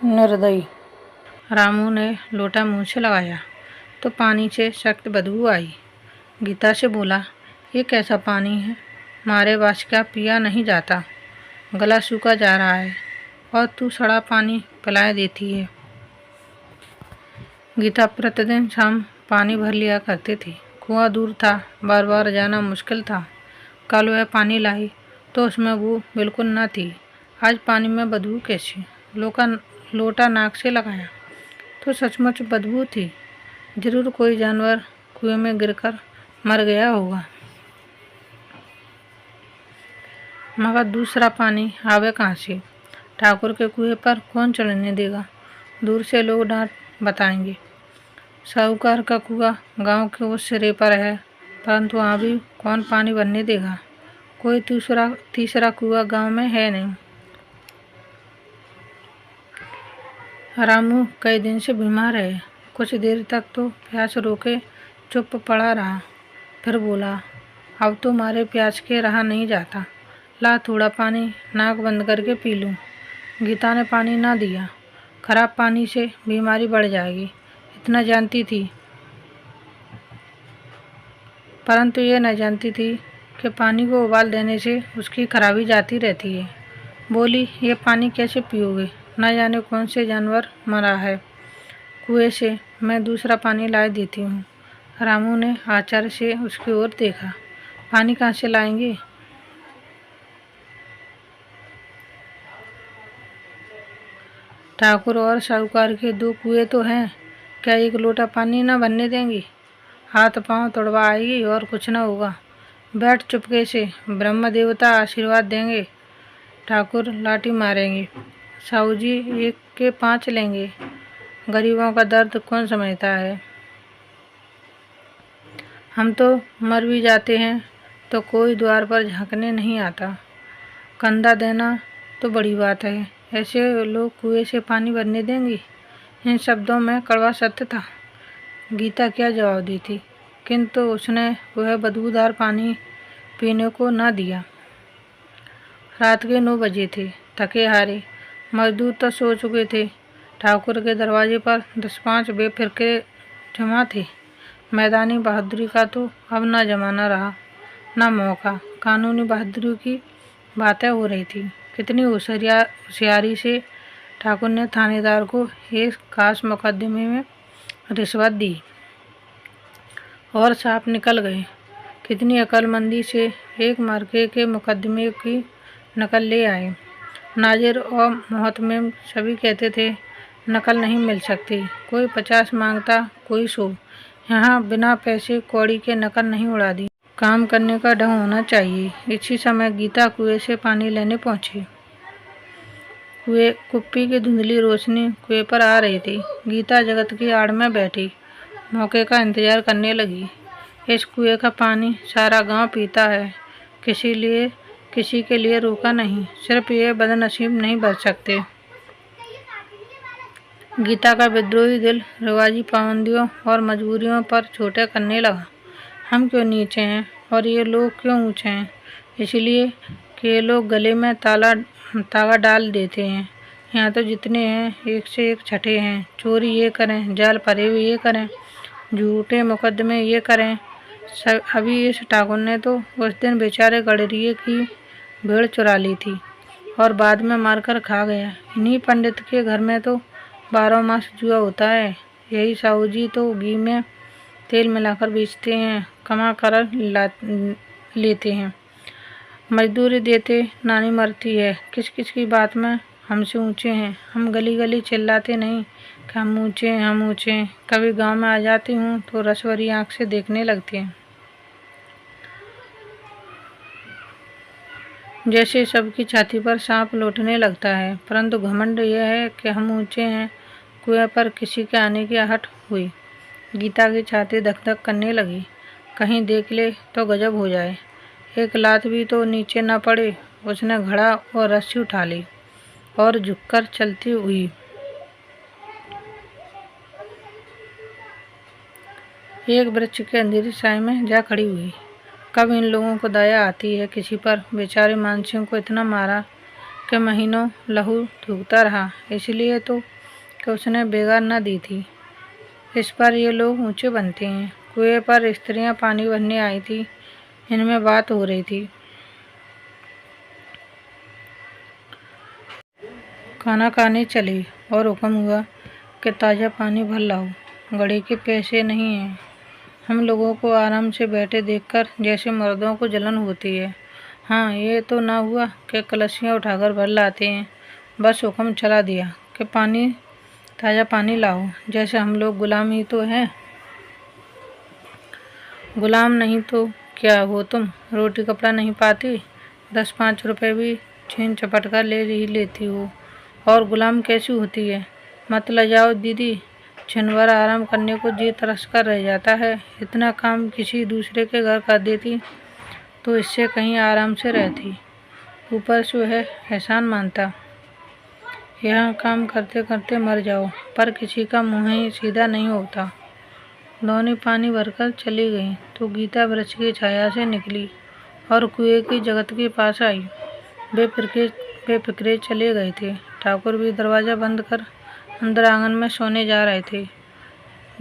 निर्दयी। रामू ने लोटा मुंह से लगाया तो पानी से सख्त बदबू आई। गीता से बोला, ये कैसा पानी है? मारे बस का पिया नहीं जाता, गला सूखा जा रहा है और तू सड़ा पानी पिलाए देती है। गीता प्रतिदिन शाम पानी भर लिया करती थी। कुआं दूर था, बार बार जाना मुश्किल था। कल वह पानी लाई तो उसमें बू बिल्कुल न थी। आज पानी में बदबू कैसी? लोटा नाक से लगाया तो सचमुच बदबू थी। जरूर कोई जानवर कुएं में गिरकर मर गया होगा। मगर दूसरा पानी आवे कहाँ से? ठाकुर के कुएं पर कौन चढ़ने देगा? दूर से लोग डांट बताएंगे। साहूकार का कुआं गांव के उस सिरे पर है, परंतु वहाँ भी कौन पानी भरने देगा? कोई तीसरा कुआं गांव में है नहीं। रामू कई दिन से बीमार है। कुछ देर तक तो प्यास रोके चुप पड़ा रहा, फिर बोला, अब तो मारे प्यास के रहा नहीं जाता। ला थोड़ा पानी नाक बंद करके पी लूँ। गीता ने पानी ना दिया। खराब पानी से बीमारी बढ़ जाएगी, इतना जानती थी, परंतु ये न जानती थी कि पानी को उबाल देने से उसकी खराबी जाती रहती है। बोली, ये पानी कैसे पियोगे? न जाने कौन से जानवर मरा है कुएं से, मैं दूसरा पानी ला देती हूँ। रामू ने आश्चर्य से उसकी ओर देखा। पानी कहाँ से लाएंगे? ठाकुर और साहूकार के दो कुएं तो हैं, क्या एक लोटा पानी न भरने देंगी? हाथ पांव तोड़वा आएगी और कुछ न होगा। बैठ चुपके से, ब्रह्म देवता आशीर्वाद देंगे। ठाकुर लाठी मारेंगे, साहू जी एक के 5 लेंगे। गरीबों का दर्द कौन समझता है? हम तो मर भी जाते हैं तो कोई द्वार पर झांकने नहीं आता। कंधा देना तो बड़ी बात है, ऐसे लोग कुएं से पानी भरने देंगे? इन शब्दों में कड़वा सत्य था। गीता क्या जवाब देती, किंतु उसने वह बदबूदार पानी पीने को न दिया। रात के 9 बजे थे। थके हारे मजदूर तो सो चुके थे। ठाकुर के दरवाजे पर 10-5 बेफिक्रे जमा थे। मैदानी बहादुरी का तो अब न जमाना रहा, न मौका। कानूनी बहादुरी की बातें हो रही थी। कितनी होशियारी से ठाकुर ने थानेदार को एक खास मुकदमे में रिश्वत दी और साफ निकल गए। कितनी अक्लमंदी से एक मार्के के मुकदमे की नकल ले आए। नाजिर और मोहतमिम सभी कहते थे, नकल नहीं मिल सकती। कोई 50 मांगता, कोई 100। यहाँ बिना पैसे कौड़ी के नकल नहीं उड़ा दी। काम करने का ढंग होना चाहिए। इसी समय गीता कुएं से पानी लेने पहुंची। कुप्पी की धुंधली रोशनी कुएं पर आ रही थी। गीता जगत की आड़ में बैठी मौके का इंतजार करने लगी। इस कुएं का पानी सारा गांव पीता है, किसी के लिए रोका नहीं। सिर्फ ये बदनसीब नहीं बच सकते। गीता का विद्रोही दिल रिवाजी पाबंदियों और मजबूरियों पर छोटे करने लगा। हम क्यों नीचे हैं और ये लोग क्यों ऊंचे हैं? इसलिए कि ये लोग गले में तागा डाल देते हैं। यहाँ तो जितने हैं एक से एक छठे हैं। चोरी ये करें, जाल फरेब ये करें, झूठे मुकदमे ये करें। अभी इस ठाकुर ने तो उस दिन बेचारे गडरिये की भेड़ चुरा ली थी और बाद में मारकर खा गया। इन्हीं पंडित के घर में तो 12 मास जुआ होता है। यही साहू जी तो घी में तेल मिलाकर बेचते हैं, कमा कर लेते हैं, मजदूरी देते नानी मरती है। किस किस की बात में हमसे ऊंचे हैं। हम गली गली चिल्लाते नहीं कि हम ऊंचे हैं, हम ऊंचे हैं। कभी गांव में आ जाती हूँ तो रसवरी आंख से देखने लगती हैं, जैसे सबकी छाती पर सांप लौटने लगता है। परंतु घमंड यह है कि हम ऊंचे हैं। कुएं पर किसी के आने की आहट हुई। गीता की छाती धक धक करने लगी। कहीं देख ले तो गजब हो जाए, एक लात भी तो नीचे न पड़े। उसने घड़ा और रस्सी उठा ली और झुककर चलती हुई एक वृक्ष के अंधेरी साए में जा खड़ी हुई। कब इन लोगों को दया आती है किसी पर? बेचारे मानसिंह को इतना मारा कि महीनों लहू थूकता रहा, इसलिए तो कि उसने बेगार न दी थी। इस पर ये लोग ऊंचे बनते हैं। कुएं पर स्त्रियां पानी भरने आई थी, इनमें बात हो रही थी। खाना खाने चली और हुक्म हुआ कि ताज़ा पानी भर लाओ, घड़े के पैसे नहीं हैं। हम लोगों को आराम से बैठे देखकर जैसे मर्दों को जलन होती है। हाँ, ये तो ना हुआ कि कलसियाँ उठाकर भर लाते हैं। बस हुक्म चला दिया कि पानी, ताज़ा पानी लाओ। जैसे हम लोग गुलाम ही तो हैं। गुलाम नहीं तो क्या हो तुम? रोटी कपड़ा नहीं पाती, 10-5 रुपए भी छीन चपट कर ले ही लेती हो, और गुलाम कैसी होती है? मत लजाओ दीदी, क्षण भर आराम करने को जी तरस कर रह जाता है। इतना काम किसी दूसरे के घर कर देती तो इससे कहीं आराम से रहती। ऊपर से है एहसान मानता। यहाँ काम करते करते मर जाओ, पर किसी का मुँह ही सीधा नहीं होता। दोनों पानी भरकर चली गई तो गीता वृक्ष की छाया से निकली और कुएं की जगत के पास आई। बेफिक्रे चले गए थे। ठाकुर भी दरवाज़ा बंद कर अंदर आंगन में सोने जा रहे थे।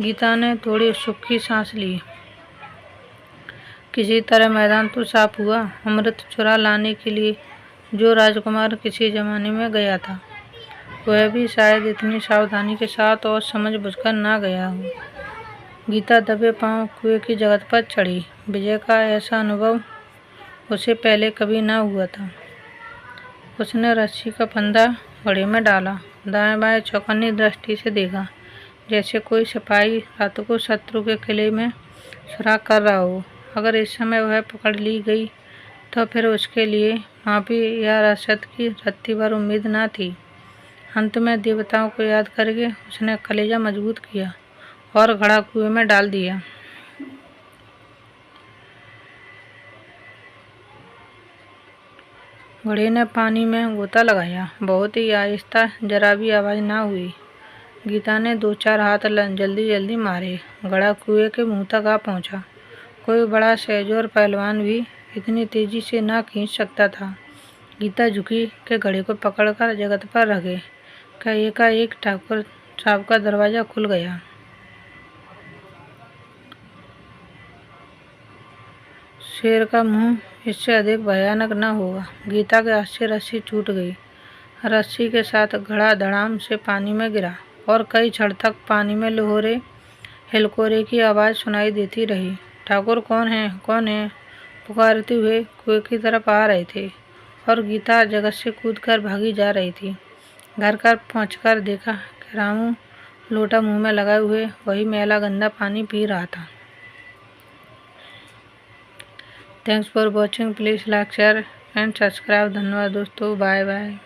गीता ने थोड़ी सुखी सांस ली। किसी तरह मैदान तो साफ हुआ। अमृत चुरा लाने के लिए जो राजकुमार किसी जमाने में गया था, वह भी शायद इतनी सावधानी के साथ और समझ बुझकर ना गया हो। गीता दबे पांव कुएं की जगत पर चढ़ी। विजय का ऐसा अनुभव उसे पहले कभी ना हुआ था। उसने रस्सी का फंदा घड़े में डाला, दाएं बाएं चौकन्नी दृष्टि से देखा, जैसे कोई सिपाही रात को शत्रु के किले में सुराग कर रहा हो। अगर इस समय वह पकड़ ली गई तो फिर उसके लिए माफी या रसद की रत्ती भर उम्मीद न थी। अंत में देवताओं को याद करके उसने कलेजा मजबूत किया और घड़ा कुएं में डाल दिया। घड़े ने पानी में गोता लगाया। बहुत ही आहिस्ता, जरा भी आवाज़ ना हुई। गीता ने 2-4 हाथ जल्दी जल्दी मारे। घड़ा कुएं के मुंह तक आ पहुंचा। कोई बड़ा सहजोर पहलवान भी इतनी तेजी से ना खींच सकता था। गीता झुकी कि घड़े को पकड़कर जगत पर रखे का एकाएक ठाकुर साहब का दरवाज़ा खुल गया। शेर का मुंह इससे अधिक भयानक न होगा। गीता के हाथ से रस्सी छूट गई। रस्सी के साथ घड़ा धड़ाम से पानी में गिरा और कई क्षण तक पानी में लहरें हिलकोरे की आवाज़ सुनाई देती रही। ठाकुर कौन है, कौन है, पुकारते हुए कुएं की तरफ आ रहे थे और गीता जगत से कूदकर भागी जा रही थी। घर पर पहुंचकर देखा कि रामू लोटा मुंह में लगाए हुए वही मैला गंदा पानी पी रहा था। Thanks for watching. Please like, share and subscribe. धन्यवाद दोस्तों। Bye bye.